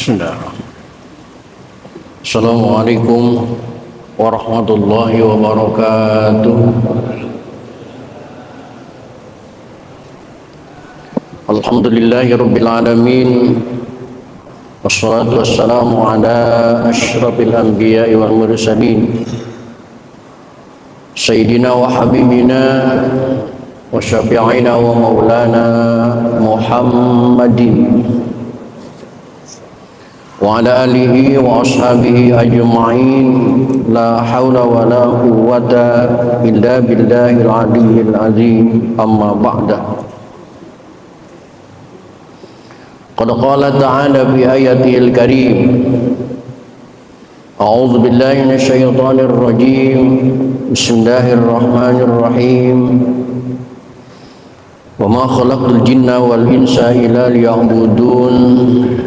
Bismillah. Assalamualaikum warahmatullahi wabarakatuh. Alhamdulillahi rabbil alamin. Wassalatu wassalamu ala asyrafil anbiya'i wal mursalin. Sayyidina wa habibina wa syafi'ina wa maulana Muhammadin wa ala alihi wa ashabihi ajma'in. La hawla wa la quwwata illa billahil aliyyil azim. Amma ba'da. Qad qala ta'ala fi ayatihil karim. A'udzu billahi minasyaitonir rajim. Bismillahirrahmanirrahim. Wa ma khalaqtul jinna wal insa illa liya'budun.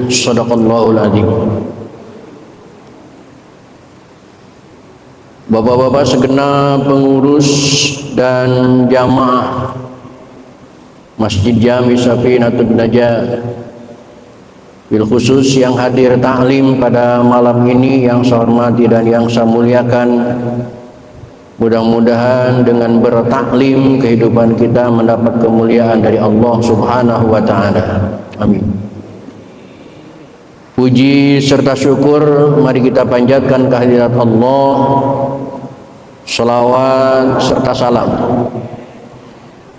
Shadaqallahul adzim. Bapak-bapak segenap pengurus dan jamaah Masjid Jami Safinatul Najah, bil khusus yang hadir taklim pada malam ini yang saya hormati dan yang saya muliakan. Mudah-mudahan dengan bertaklim kehidupan kita mendapat kemuliaan dari Allah Subhanahu wa taala. Amin. Puji serta syukur mari kita panjatkan kehadirat Allah. Salawat serta salam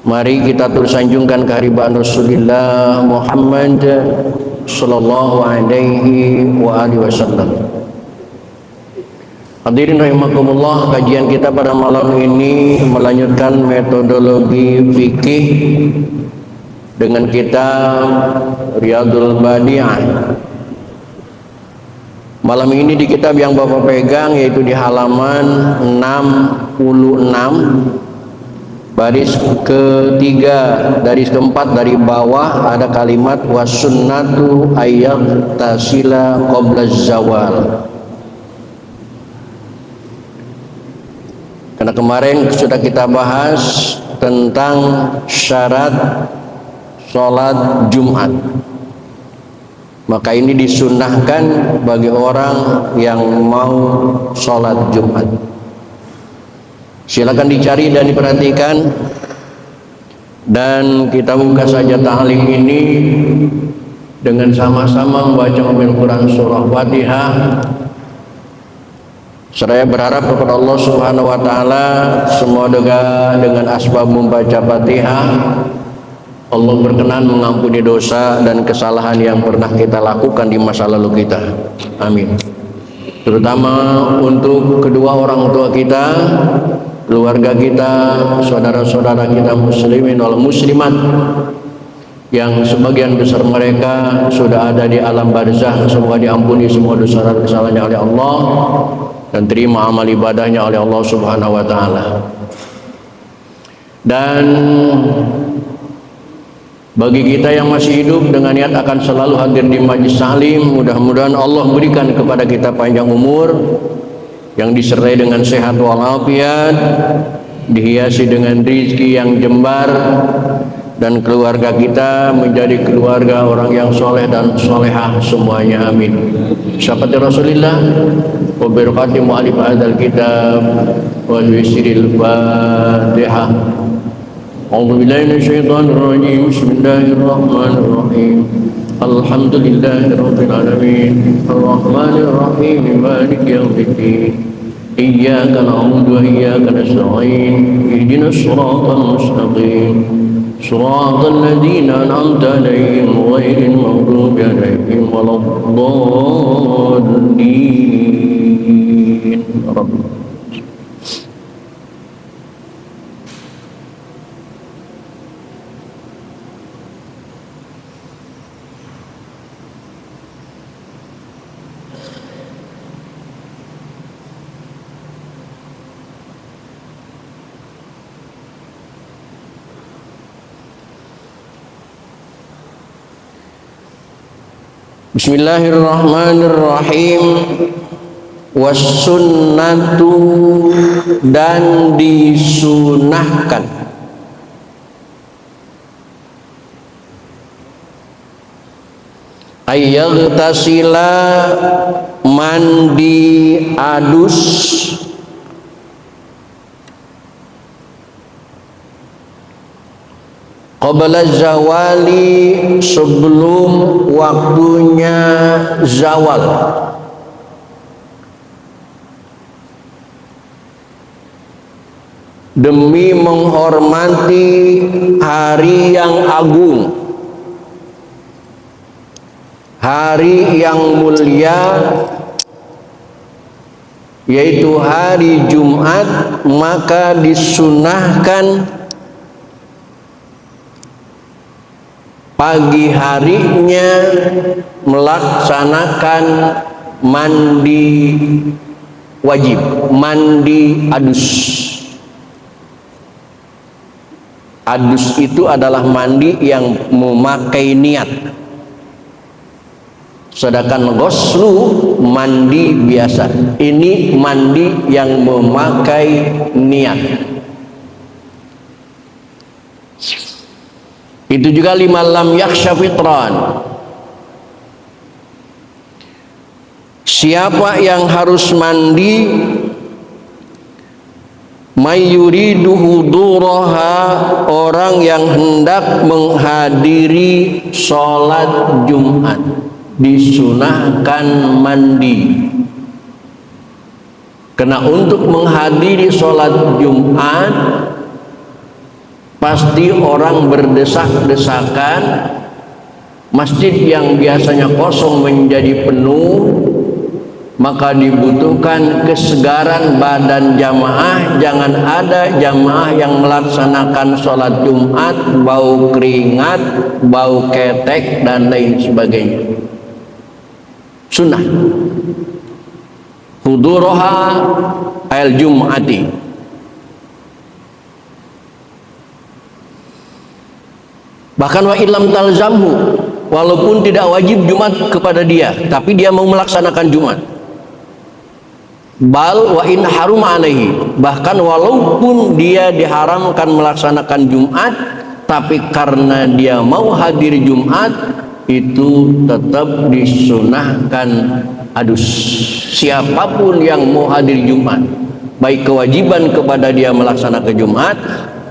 mari kita tersanjungkan kehadirat Rasulullah Muhammad sallallahu alaihi wa alihi wasallam. Hadirin rahimakumullah, kajian kita pada malam ini melanjutkan metodologi fikih dengan kitab Riyadul Badi'ah. Malam ini di kitab yang Bapak pegang yaitu di halaman 66 baris ketiga, baris keempat dari bawah ada kalimat wasunnatu ayyat tasila qabla zawal. Karena kemarin sudah kita bahas tentang syarat sholat Jumat, maka ini disunnahkan bagi orang yang mau sholat Jumat. Silakan dicari dan diperhatikan, dan kita buka saja ta'lim ini dengan sama-sama membaca Al-Quran surah Fatihah. Saya berharap kepada Allah Subhanahu wa taala semoga dengan asbab membaca Fatihah Allah berkenan mengampuni dosa dan kesalahan yang pernah kita lakukan di masa lalu kita. Amin. Terutama untuk kedua orang tua kita, keluarga kita, saudara-saudara kita muslimin wal muslimat yang sebagian besar mereka sudah ada di alam barzakh. Semoga diampuni semua dosa dan kesalahannya oleh Allah dan terima amal ibadahnya oleh Allah Subhanahu wa taala. Dan bagi kita yang masih hidup dengan niat akan selalu hadir di majlis taklim, mudah-mudahan Allah berikan kepada kita panjang umur yang disertai dengan sehat walafiat, dihiasi dengan rizki yang jembar, dan keluarga kita menjadi keluarga orang yang soleh dan solehah semuanya. Amin. Syafaat Rasulullah wa barakati mu'alif hadzal kitab wa yusiril Fatihah. A'udzu billahi minasyaitonir rajim. Bismillahirrahmanirrahim. Alhamdulillahi rabbil alamin. Arrahmanir rahim. Maliki yaumiddin. Iyyaka na'budu wa iyyaka nasta'in. Ihdinas shiratal mustaqim. Shiratal ladzina an'amta 'alaihim ghairil maghdubi 'alaihim waladdallin. Bismillahirrahmanirrahim. Wassunnatu, dan disunahkan. Ayyagtasila, mandi adus, qabla zawali, sebelum waktunya zawal, demi menghormati hari yang agung, hari yang mulia, yaitu hari Jumat, maka disunahkan pagi harinya melaksanakan mandi wajib, mandi adus. Adus itu adalah mandi yang memakai niat, sedangkan ghuslu mandi biasa. Ini mandi yang memakai niat. Itu juga lima lam yakhsha fitran. Siapa yang harus mandi? Mayyuridu huduraha, orang yang hendak menghadiri sholat Jumat, disunahkan mandi. Karena untuk menghadiri sholat Jumat pasti orang berdesak-desakan, masjid yang biasanya kosong menjadi penuh, maka dibutuhkan kesegaran badan jamaah. Jangan ada jamaah yang melaksanakan sholat Jumat bau keringat, bau ketek dan lain sebagainya. Sunnah huduroha al jum'ati. Bahkan wa ilam talzamhu, walaupun tidak wajib Jumat kepada dia, tapi dia mau melaksanakan Jumat. Bal wa in harum alaihi, bahkan walaupun dia diharamkan melaksanakan Jumat, tapi karena dia mau hadir Jumat, itu tetap disunahkan adus. Siapapun yang mau hadir Jumat, baik kewajiban kepada dia melaksanakan Jumat,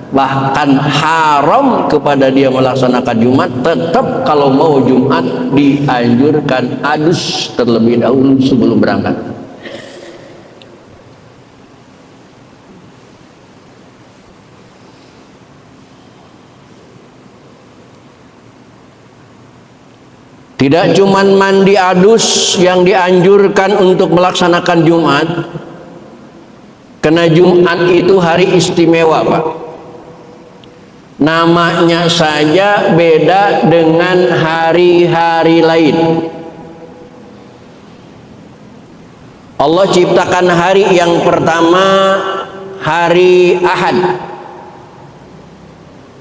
bahkan haram kepada dia melaksanakan Jumat, tetap kalau mau Jumat dianjurkan adus terlebih dahulu sebelum berangkat. Tidak cuma mandi adus yang dianjurkan untuk melaksanakan Jumat, karena Jumat itu hari istimewa, Pak. Namanya saja beda dengan hari-hari lain. Allah ciptakan hari yang pertama hari Ahad,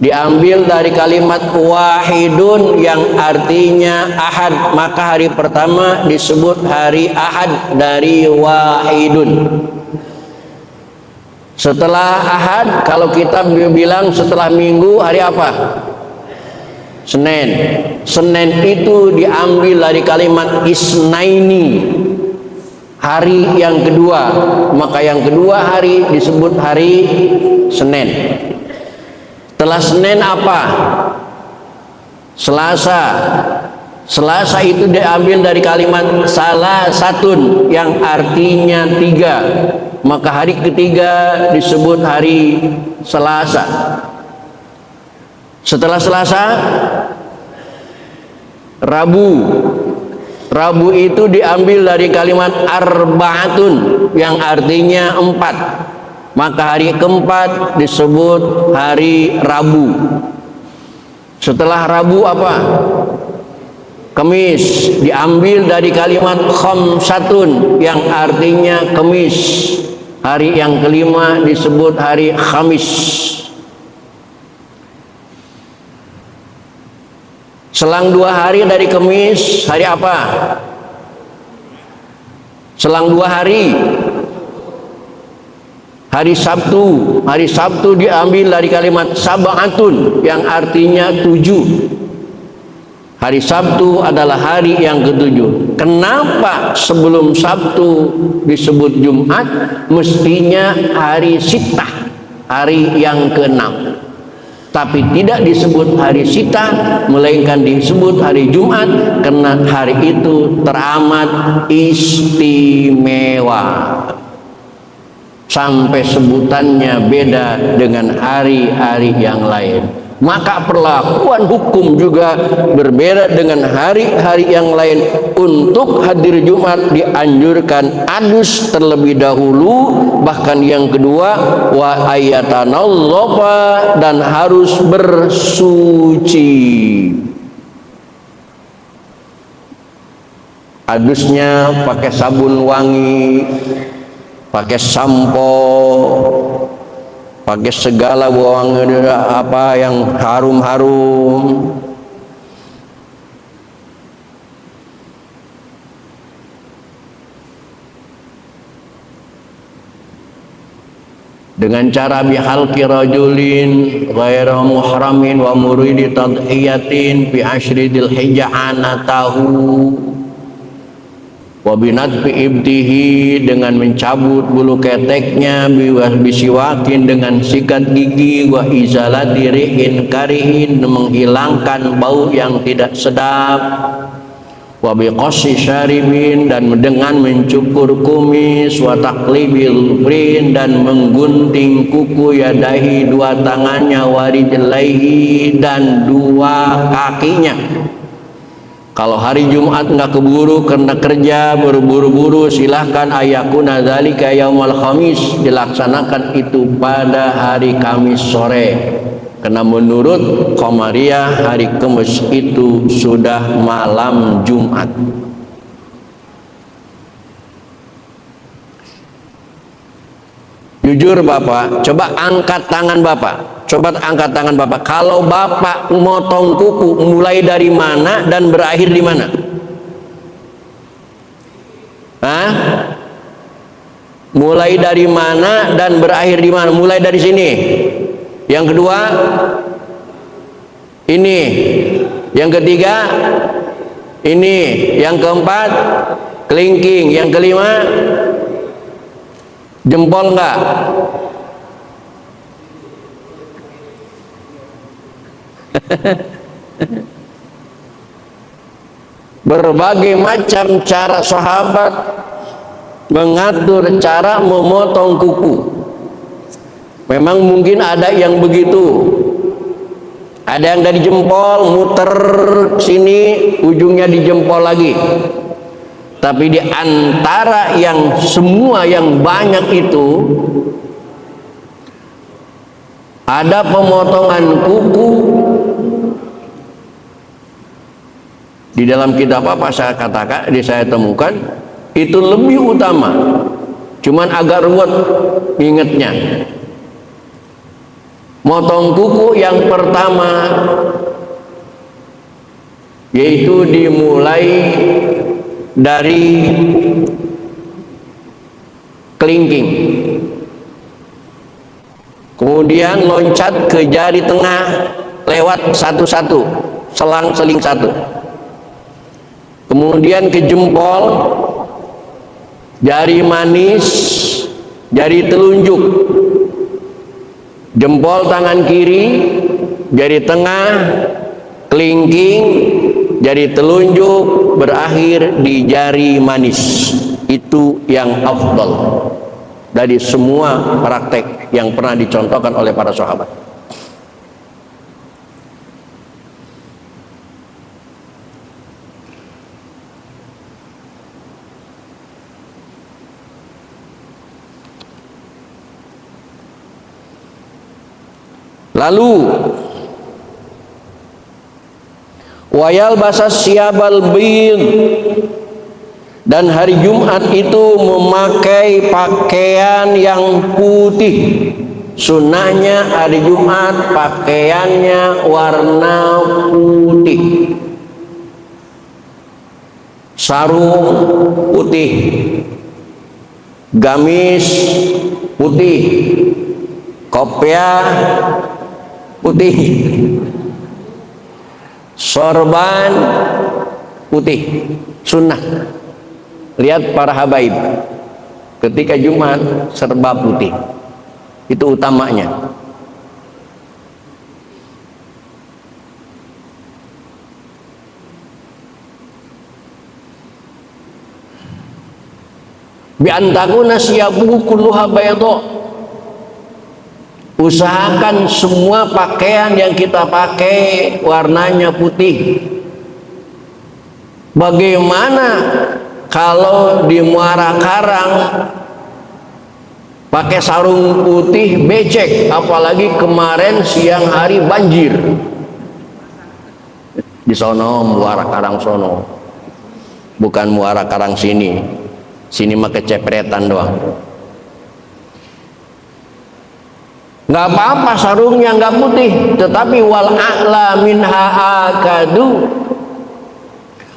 diambil dari kalimat wahidun yang artinya ahad, maka hari pertama disebut hari Ahad dari wahidun. Setelah Ahad, kalau kita bilang setelah Minggu, hari apa? Senin. Senin itu diambil dari kalimat isnaini, hari yang kedua, maka yang kedua hari disebut hari Senin. Setelah Senin apa? Selasa. Selasa itu diambil dari kalimat salasatun yang artinya tiga, maka hari ketiga disebut hari Selasa. Setelah Selasa, Rabu. Rabu itu diambil dari kalimat arbaatun yang artinya empat, maka hari keempat disebut hari Rabu. Setelah Rabu apa? Kamis, diambil dari kalimat khamsatun yang artinya Kamis. Hari yang kelima disebut hari Khamis. Selang 2 hari dari Kamis, hari apa? Selang 2 hari, hari Sabtu. Hari Sabtu diambil dari kalimat sab'atun yang artinya 7. Hari Sabtu adalah hari yang ketujuh. Kenapa sebelum Sabtu disebut Jumat? Mestinya hari Sittah, hari yang keenam. Tapi tidak disebut hari Sittah, melainkan disebut hari Jumat karena hari itu teramat istimewa. Sampai sebutannya beda dengan hari-hari yang lain. Maka perlakuan hukum juga berbeda dengan hari-hari yang lain. Untuk hadir Jumat dianjurkan adus terlebih dahulu, bahkan yang kedua wa ayatanallofa, dan harus bersuci. Adusnya pakai sabun wangi, pakai sampo, pakai segala bawang apa yang harum-harum. Dengan cara bihalqi rajulin ghairu muhramin wa muridi tadhiyatin fi asyri dzulhijjah anatahu wa binatfi ibtihi, dengan mencabut bulu keteknya, bisiwakin, dengan sikat gigi, wa izalati rihin karihin, menghilangkan bau yang tidak sedap, wa biqassi syaribin, dan dengan mencukur kumis, wa taqlibil frin, dan menggunting kuku, yadahi, dua tangannya, wa rijlaihi, dan dua kakinya. Kalau hari Jumat nggak keburu karena kerja, berburu-buru, silahkan ayakuna dzalika yaumal khamis, dilaksanakan itu pada hari Kamis sore. Karena menurut Qamariyah hari Kamis itu sudah malam Jumat. Jujur Bapak, coba angkat tangan Bapak. Coba angkat tangan Bapak. Kalau Bapak motong kuku, mulai dari mana dan berakhir di mana? Hah? Mulai dari mana dan berakhir di mana? Mulai dari sini. Yang kedua, ini. Yang ketiga, ini. Yang keempat, kelingking. Yang kelima, jempol enggak? Berbagai macam cara sahabat mengatur cara memotong kuku. Memang mungkin ada yang begitu, ada yang dari jempol muter sini, ujungnya di jempol lagi. Tapi di antara yang semua yang banyak itu, ada pemotongan kuku. Di dalam kitab apa saya katakan, saya temukan itu lebih utama. Cuman agak ruwet ingetnya. Motong kuku yang pertama yaitu dimulai dari kelingking, kemudian loncat ke jari tengah lewat satu-satu, selang-seling satu, kemudian ke jempol, jari manis, jari telunjuk, jempol tangan kiri, jari tengah, kelingking, jari telunjuk, berakhir di jari manis. Itu yang afdal dari semua praktek yang pernah dicontohkan oleh para sahabat. Lalu wayal basas siyabal bid, dan hari Jumat itu memakai pakaian yang putih. Sunnahnya hari Jumat pakaiannya warna putih, sarung putih, gamis putih, kopiah putih, sorban putih, sunnah. Lihat para habaib ketika Jumat serba putih, itu utamanya. Bi antakuna siyabuhu kulluha bayadha. Usahakan semua pakaian yang kita pakai warnanya putih. Bagaimana kalau di Muara Karang pakai sarung putih becek, apalagi kemarin siang hari banjir di sono, Muara Karang sono, bukan Muara Karang sini. Sini mah kecepretan doang. Nggak apa-apa sarungnya nggak putih, tetapi wal a'la minha akadu,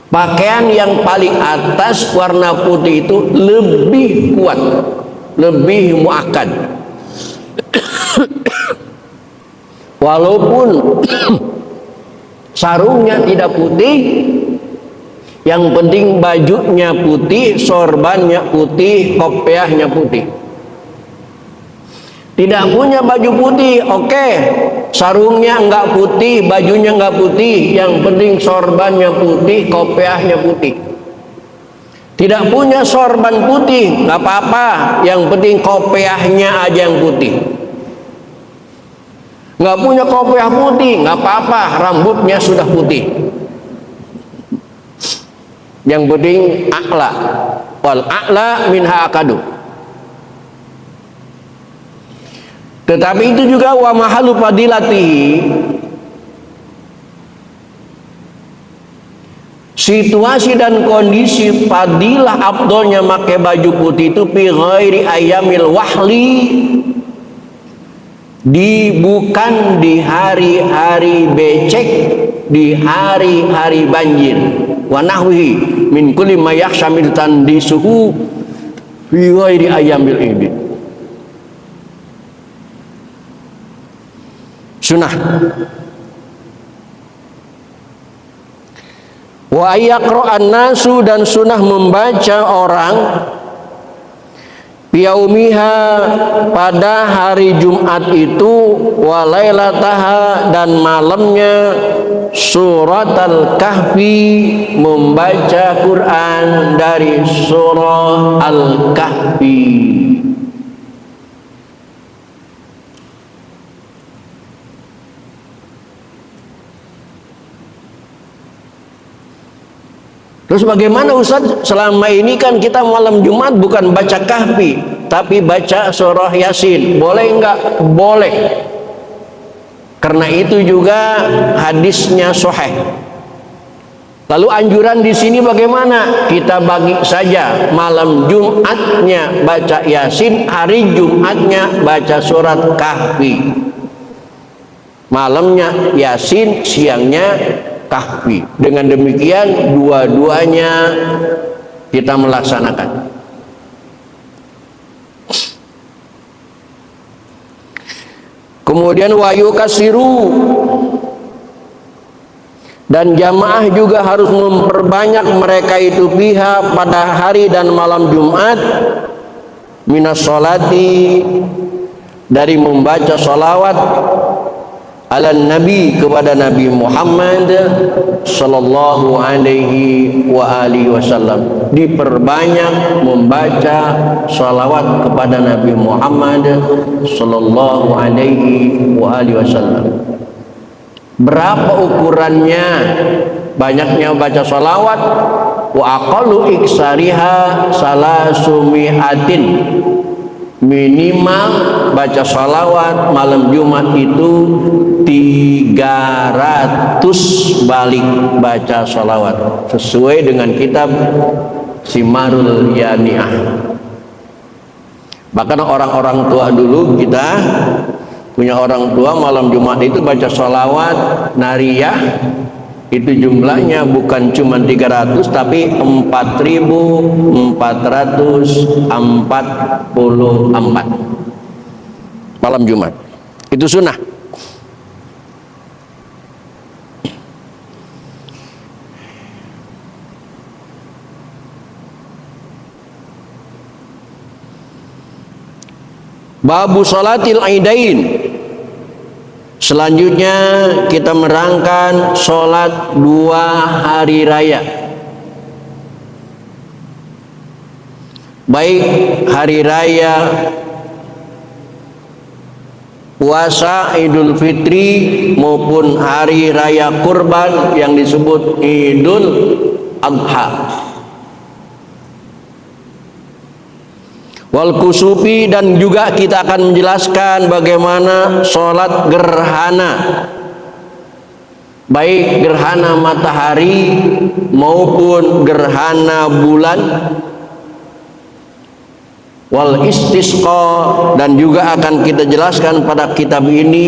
pakaian yang paling atas warna putih itu lebih kuat, lebih muakkad. Walaupun sarungnya tidak putih, yang penting bajunya putih, sorbannya putih, kopiahnya putih. Tidak punya baju putih, oke, sarungnya enggak putih, bajunya enggak putih, yang penting sorbannya putih, kopiahnya putih. Tidak punya sorban putih, enggak apa-apa, yang penting kopiahnya aja yang putih. Enggak punya kopiah putih, enggak apa-apa, rambutnya sudah putih. Yang penting a'la, wal a'la minha akadu. Tetapi itu juga wa mahalu fadilatihi, situasi dan kondisi fadilah afdolnya pakai baju putih itu fi ghairi ayamil wahli, bukan di hari-hari becek, di hari-hari banjir. Wa nahwihi min kulli ma yakhshamil tandisuhu fi ghairi ayyamil idin. Sunnah. Wa yaqra'an nasu, dan sunnah membaca orang yaumiha pada hari Jumat itu, wa lailataha, dan malamnya, surat Al-Kahfi, membaca Quran dari surah Al-Kahfi. Terus bagaimana Ustaz? Selama ini kan kita malam Jumat bukan baca Kahfi, tapi baca surah Yasin. Boleh enggak? Boleh. Karena itu juga hadisnya sahih. Lalu anjuran di sini bagaimana? Kita bagi saja, malam Jumatnya baca Yasin, hari Jumatnya baca surat Kahfi. Malamnya Yasin, siangnya Kahfi. Dengan demikian dua-duanya kita melaksanakan. Kemudian wayu kasiru, dan jamaah juga harus memperbanyak mereka itu biha pada hari dan malam Jumat, minas sholati, dari membaca sholawat ala nabi, kepada Nabi Muhammad sallallahu alaihi wa alihi wasallam. Diperbanyak membaca salawat kepada Nabi Muhammad sallallahu alaihi wa alihi wasallam. Berapa ukurannya banyaknya baca salawat? Wa aqallu iksariha salasumi'atin, minimal baca salawat malam Jumat itu 300 balik baca salawat, sesuai dengan kitab Simarul Yani'ah. Bahkan orang-orang tua dulu, kita punya orang tua malam Jumat itu baca salawat nariyah, itu jumlahnya bukan cuma 300 tapi 4.444 malam Jumat. Itu sunnah. Babu salatil aidain. Selanjutnya kita merangkan sholat 2 hari raya. Baik hari raya puasa Idul Fitri maupun hari raya kurban yang disebut Idul Adha. Wal kusufi, dan juga kita akan menjelaskan bagaimana sholat gerhana, baik gerhana matahari maupun gerhana bulan. Wal istisqa, dan juga akan kita jelaskan pada kitab ini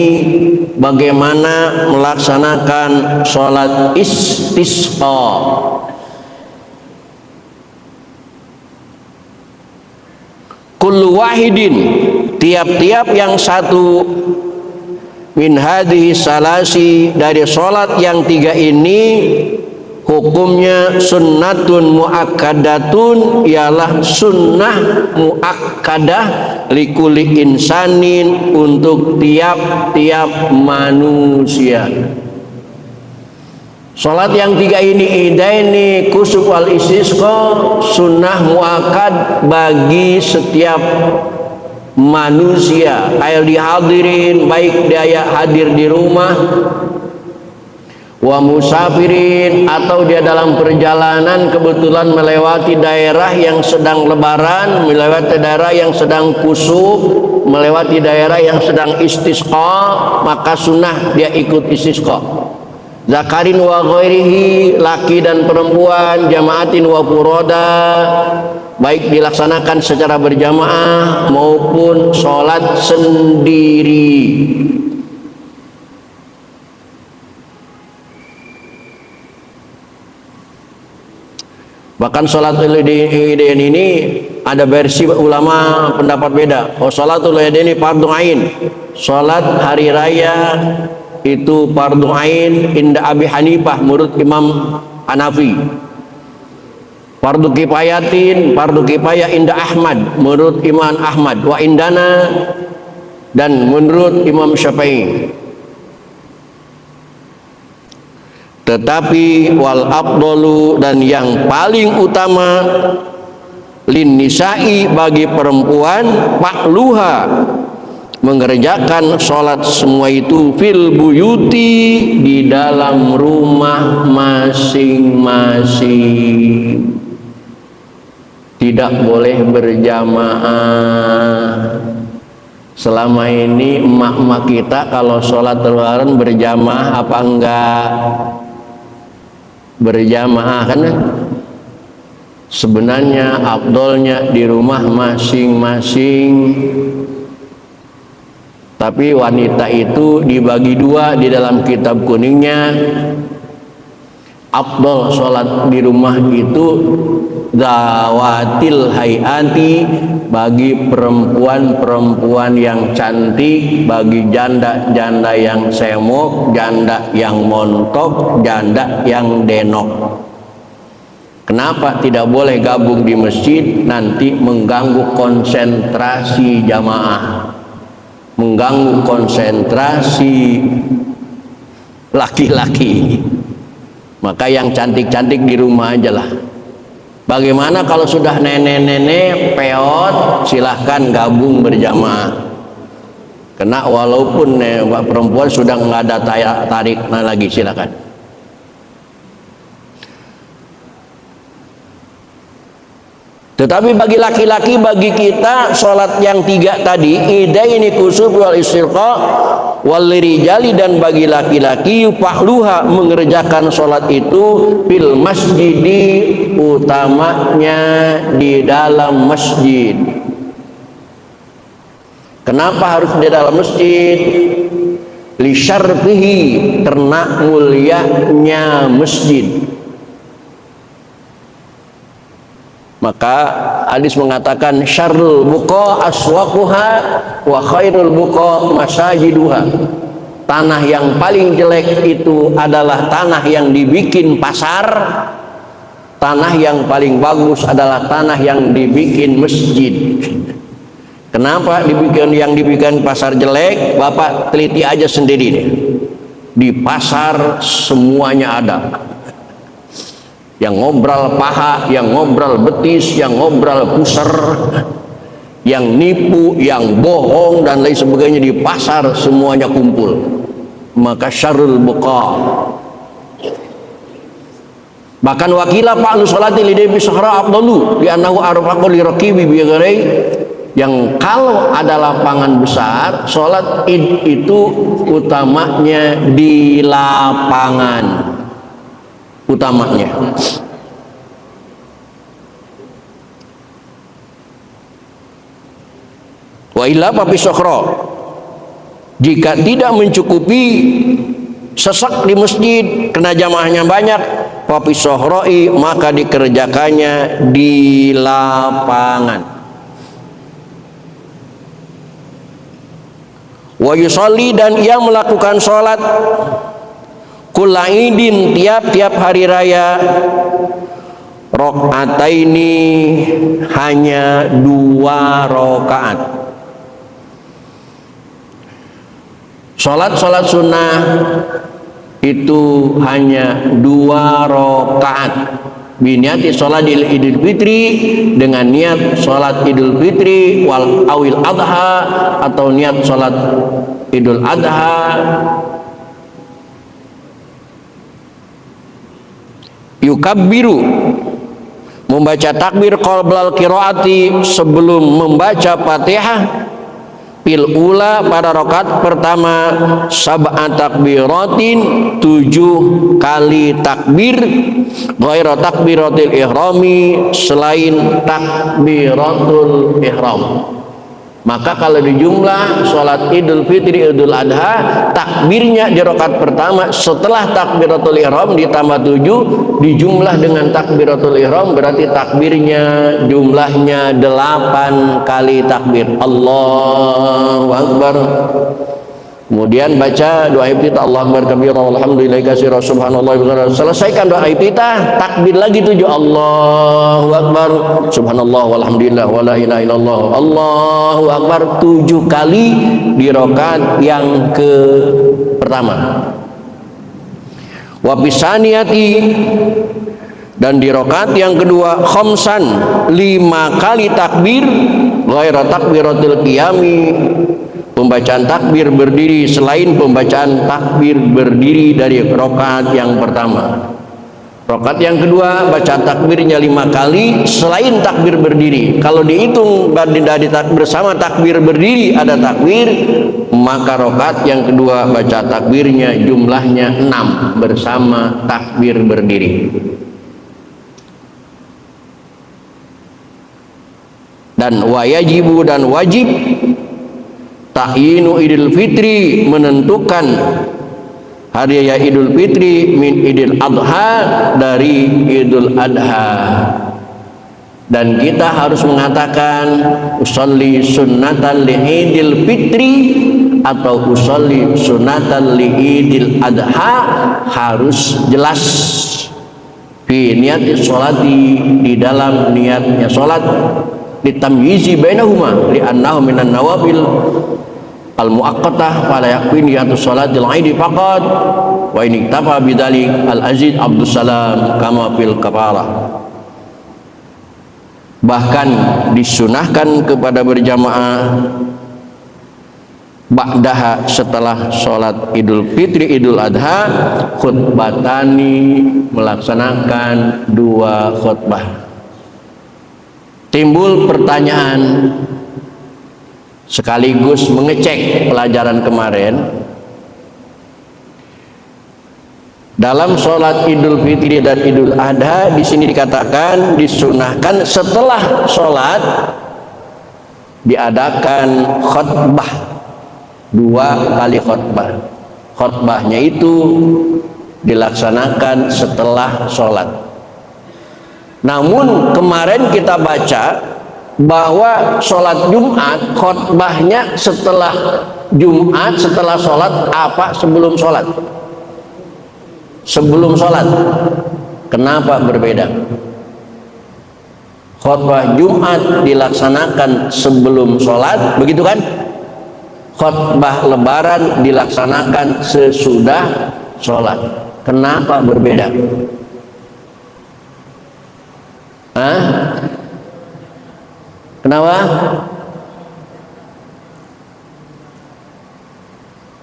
bagaimana melaksanakan sholat istisqa. Kullu wahidin, tiap-tiap yang satu, min hadhihi salasi, dari sholat yang 3 ini, hukumnya sunnatun muakkadatun, ialah sunnah muakkadah likulli insanin, untuk tiap-tiap manusia. Salat yang 3 ini, idaini, kusuf, wal istisqa, sunnah muakkad bagi setiap manusia. Ayat dihadirin, baik dia hadir di rumah, wa musafirin, atau dia dalam perjalanan kebetulan melewati daerah yang sedang lebaran, melewati daerah yang sedang kusuf, melewati daerah yang sedang istisqa, maka sunnah dia ikut istisqa. Zakarin wa ghairihi, laki dan perempuan, jamaatin wa furoda, baik dilaksanakan secara berjamaah maupun sholat sendiri. Bahkan sholatul idain ini ada versi ulama pendapat beda. Oh, sholatul idain ini fardhu ain. Sholat hari raya itu fardhu ain inda Abi Hanifah menurut Imam Hanafi. Fardhu kifayatin, fardhu kifayah inda Ahmad menurut Imam Ahmad, wa indana, dan menurut Imam Syafi'i. Tetapi wal afdalu, dan yang paling utama, lin nisa'i, bagi perempuan, pakluha, mengerjakan sholat semua itu, fil buyuti, di dalam rumah masing-masing. Tidak boleh berjamaah. Selama ini emak-emak kita kalau sholat lebaran berjamaah apa enggak? Berjamaah kan? Sebenarnya afdolnya di rumah masing-masing. Tapi wanita itu dibagi 2 di dalam kitab kuningnya. Afdol sholat di rumah itu zawatil hayati, bagi perempuan-perempuan yang cantik, bagi janda-janda yang semok, janda yang montok, janda yang denok. Kenapa tidak boleh gabung di masjid? Nanti mengganggu konsentrasi jamaah, mengganggu konsentrasi laki-laki. Maka yang cantik-cantik di rumah aja lah. Bagaimana kalau sudah nenek-nenek peot, silahkan gabung berjamaah. Karena walaupun perempuan sudah nggak ada tarik lagi, silahkan. Tetapi bagi laki-laki, bagi kita sholat yang 3 tadi, idaini kusuf wal istisqa wal rijali, dan bagi laki-laki fa'luha, mengerjakan sholat itu fil masjidi, utamanya di dalam masjid. Kenapa harus di dalam masjid? Li syarfihi, karena mulianya masjid. Maka hadis mengatakan syarrul buqa aswaquha wa khairul buqa masajiduha. Tanah yang paling jelek itu adalah tanah yang dibikin pasar. Tanah yang paling bagus adalah tanah yang dibikin masjid. Kenapa yang dibikin pasar jelek? Bapak teliti aja sendiri deh. Di pasar semuanya ada. Yang ngobrol paha, yang ngobrol betis, yang ngobrol pusar, yang nipu, yang bohong dan lain sebagainya, di pasar semuanya kumpul. Maka syarrul buqa. Bahkan wakila fa'lu sholati lidaybi sahra afdalu li annahu arfaqu li raqibi bi ghairi, yang kalau ada lapangan besar, sholat id itu utamanya di lapangan, utamanya. Wa illa papi sokro, jika tidak mencukupi sesak di masjid kena jamaahnya banyak, papi sohroi, maka dikerjakannya di lapangan. Wa yusolli, dan ia melakukan sholat kulla idin, tiap-tiap hari raya, rakaataini, hanya 2 rakaat. Sholat sunnah itu hanya 2 rakaat. Biniati sholat idul fitri, dengan niat sholat idul fitri wal awil adha, atau niat sholat idul adha. Yukabbiru, membaca takbir qoblal qiraati, sebelum membaca Fatihah. Fil ula, pada rakaat pertama, sab'a takbiratin, 7 kali takbir, ghaira takbiratil ihrami, selain takbiratul ihram. Maka kalau dijumlah sholat idul fitri idul adha, takbirnya di rakaat pertama setelah takbiratul ihram ditambah 7, dijumlah dengan takbiratul ihram, berarti takbirnya jumlahnya 8 kali takbir. Allahu Akbar. Kemudian baca doa iftitah, Allahu Akbar kabira walhamdulillahi katsira subhanallah wa bihamdihi. Selesaikan doa iftitah, takbir lagi 7, Allahu Akbar subhanallah walhamdulillah wala ilaha illallah, Allahu Akbar, 7 kali di rakaat yang ke pertama. Wa bisaniyati, dan di rakaat yang kedua, khamsan, 5 kali takbir, ghaira takbiratul qiyami, pembacaan takbir berdiri selain pembacaan takbir berdiri dari rakaat yang pertama. Rakaat yang kedua baca takbirnya 5 kali selain takbir berdiri. Kalau dihitung dari bersama takbir berdiri ada takbir, maka rakaat yang kedua baca takbirnya jumlahnya 6 bersama takbir berdiri. Dan wajibu, dan wajib ta'yinu idul fitri, menentukan hari raya idul fitri, min idul adha, dari idul adha. Dan kita harus mengatakan usolli sunnatan li idul fitri atau usolli sunnatan li idul adha, harus jelas fi niati sholati, di dalam niatnya sholat, ditamyizi bainahuma li annahu minan nawafil al-muaqqatah fala yakfin niatu sholatil aidi faqat wa in iktafa bidzalik al-aziz Abdus Salam kama fil kafarah. Bahkan disunahkan kepada berjamaah ba'daha, setelah sholat idul fitri idul adha, khutbatani, melaksanakan 2 khutbah. Timbul pertanyaan sekaligus mengecek pelajaran kemarin. Dalam sholat idul fitri dan idul adha, di sini dikatakan disunahkan setelah sholat diadakan khutbah, 2 kali khutbah. Khutbahnya itu dilaksanakan setelah sholat. Namun kemarin kita baca bahwa sholat Jumat khutbahnya setelah Jumat, setelah sholat apa sebelum sholat? Sebelum sholat. Kenapa berbeda? Khutbah Jumat dilaksanakan sebelum sholat, begitu kan? Khutbah Lebaran dilaksanakan sesudah sholat. Kenapa berbeda? Hah? Kenapa?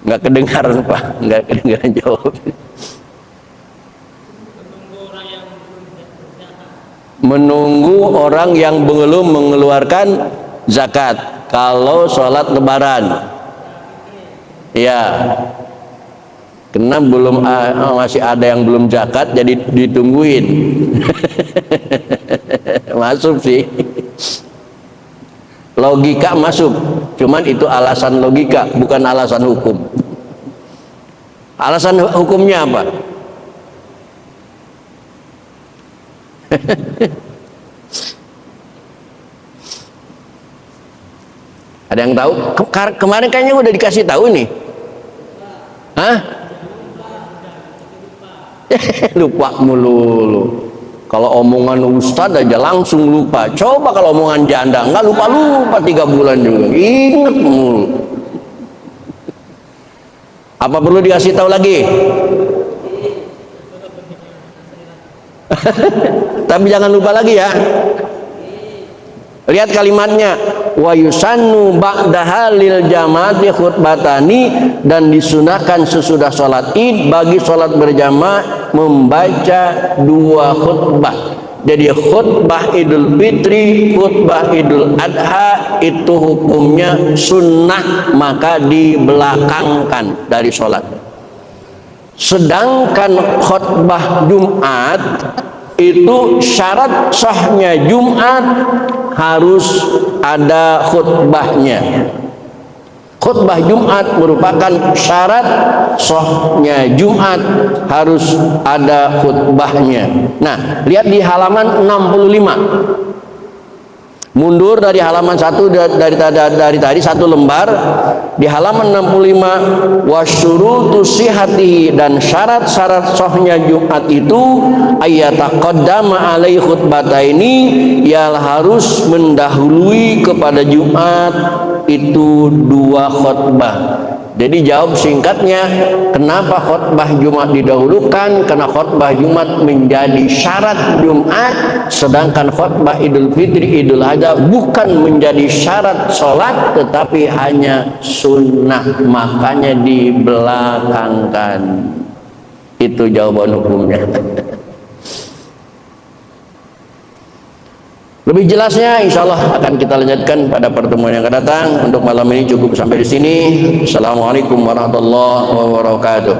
Nggak kedengaran Pak, nggak kedengaran jawab. Menunggu orang yang belum mengeluarkan zakat kalau sholat Lebaran, ya, karena belum masih ada yang belum zakat, jadi ditungguin. Masuk sih, logika masuk, cuman itu alasan logika, bukan alasan hukum. Alasan hukumnya apa? Ada yang tahu? Kemarin kayaknya udah dikasih tahu nih. Hah? Lupa mulu. Kalau omongan ustad aja langsung lupa. Coba kalau omongan janda nggak lupa 3 bulan juga. Ingat mulu. Apa perlu dikasih tahu lagi? Tapi jangan lupa lagi ya. Lihat kalimatnya, wa yusannu ba'daha lil jamaati khutbatani, dan disunahkan sesudah sholat id bagi sholat berjamaah membaca 2 khutbah. Jadi khutbah Idul Fitri, khutbah Idul Adha itu hukumnya sunnah, maka dibelakangkan dari sholat. Sedangkan khutbah Jumat itu syarat sahnya Jumat harus ada khutbahnya. Khutbah Jumat merupakan syarat sahnya Jumat, harus ada khutbahnya. Nah, lihat di halaman 65. Mundur dari halaman 1 dari tadi 1 lembar, di halaman 65, wasyurutu sihatihi, dan syarat-syarat sahnya Jumat itu ayataqaddama alaihi khutbataini, ialah harus mendahului kepada Jumat itu 2 khutbah. Jadi jawab singkatnya, kenapa khutbah Jumat didahulukan? Karena khutbah Jumat menjadi syarat Jumat, sedangkan khutbah Idul Fitri, Idul Adha bukan menjadi syarat sholat, tetapi hanya sunnah, makanya dibelakangkan. Itu jawaban hukumnya. Lebih jelasnya insya Allah akan kita lanjutkan pada pertemuan yang akan datang. Untuk malam ini cukup sampai di sini. Assalamualaikum warahmatullahi wabarakatuh.